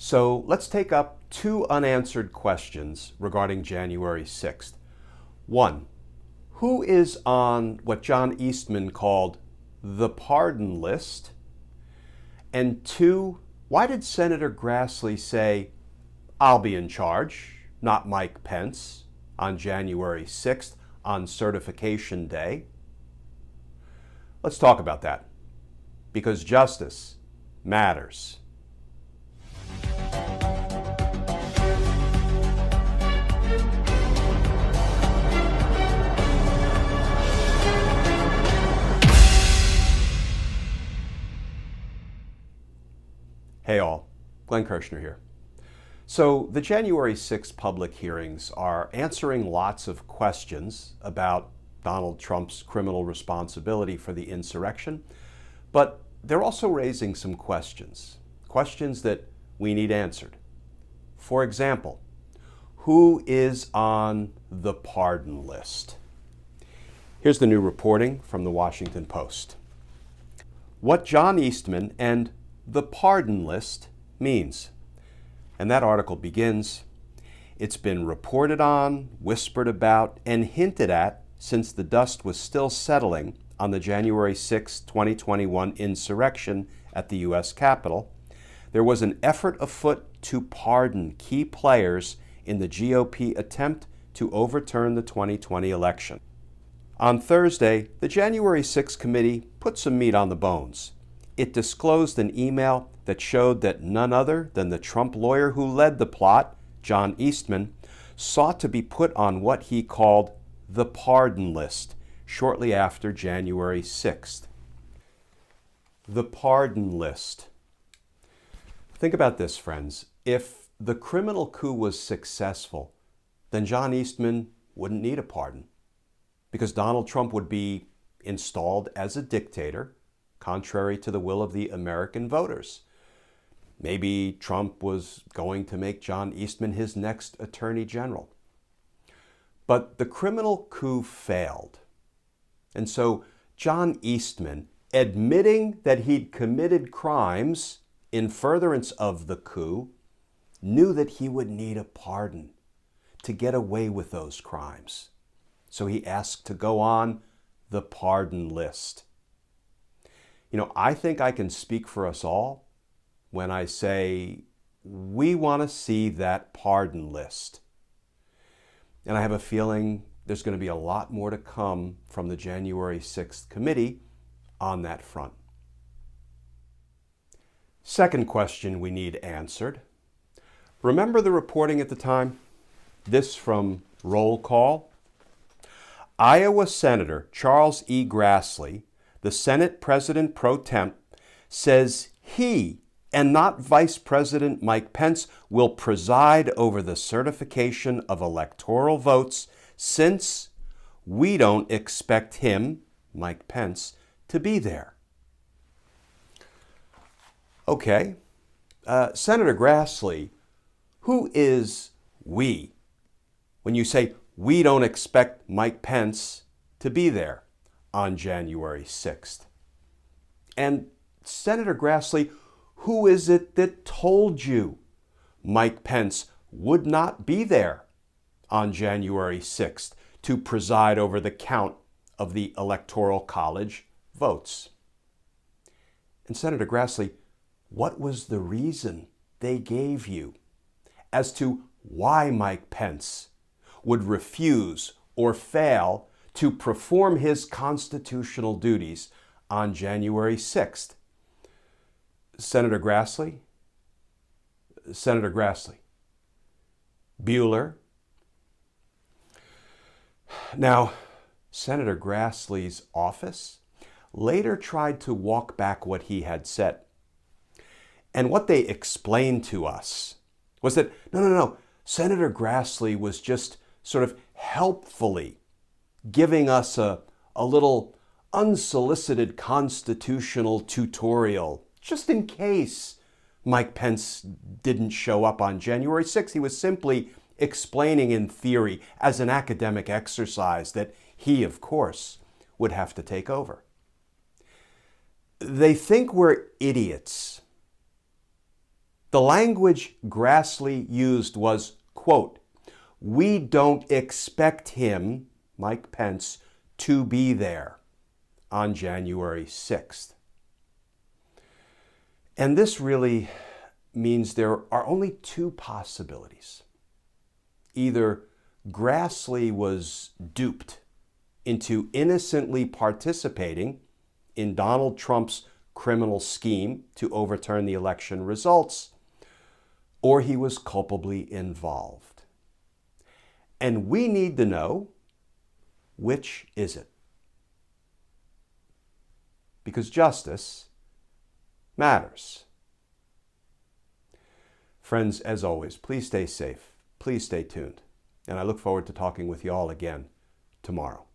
So let's take up two unanswered questions regarding January 6th. One, who is on what John Eastman called the pardon list? And two, why did Senator Grassley say, "I'll be in charge," not Mike Pence, on January 6th on certification day? Let's talk about that, because justice matters. Hey all, Glenn Kirshner here. So the January 6th public hearings are answering lots of questions about Donald Trump's criminal responsibility for the insurrection, but they're also raising some questions that we need answered. For example, who is on the pardon list? Here's the new reporting from the Washington Post. What John Eastman and the pardon list means. And that article begins, "It's been reported on, whispered about, and hinted at since the dust was still settling on the January 6, 2021 insurrection at the U.S. Capitol. There was an effort afoot to pardon key players in the GOP attempt to overturn the 2020 election. On Thursday, the January 6 committee put some meat on the bones. It disclosed an email that showed that none other than the Trump lawyer who led the plot, John Eastman, sought to be put on what he called the pardon list shortly after January 6th. The pardon list. Think about this, friends. If the criminal coup was successful, then John Eastman wouldn't need a pardon, because Donald Trump would be installed as a dictator, contrary to the will of the American voters. Maybe Trump was going to make John Eastman his next attorney general. But the criminal coup failed. And so John Eastman, admitting that he'd committed crimes in furtherance of the coup, knew that he would need a pardon to get away with those crimes. So he asked to go on the pardon list. You know, I think I can speak for us all when I say we want to see that pardon list. And I have a feeling there's going to be a lot more to come from the January 6th committee on that front. Second question we need answered. Remember the reporting at the time? This from Roll Call. Iowa Senator Charles E. Grassley, the Senate President pro temp, says he and not Vice President Mike Pence will preside over the certification of electoral votes since we don't expect him, Mike Pence, to be there. Okay, Senator Grassley, who is we? When you say we don't expect Mike Pence to be there on January 6th. And Senator Grassley, who is it that told you Mike Pence would not be there on January 6th to preside over the count of the electoral college votes? And Senator Grassley, what was the reason they gave you as to why Mike Pence would refuse or fail to perform his constitutional duties on January 6th? Senator Grassley? Senator Grassley. Bueller? Now, Senator Grassley's office later tried to walk back what he had said. And what they explained to us was that, no, Senator Grassley was just sort of helpfully giving us a little unsolicited constitutional tutorial, just in case Mike Pence didn't show up on January 6th. He was simply explaining in theory as an academic exercise that he, of course, would have to take over. They think we're idiots The language Grassley used was, quote, "We don't expect him," Mike Pence, "to be there on January 6th. And this really means there are only two possibilities. Either Grassley was duped into innocently participating in Donald Trump's criminal scheme to overturn the election results, or he was culpably involved. And we need to know, which is it? Because justice matters. Friends, as always, please stay safe. Please stay tuned. And I look forward to talking with you all again tomorrow.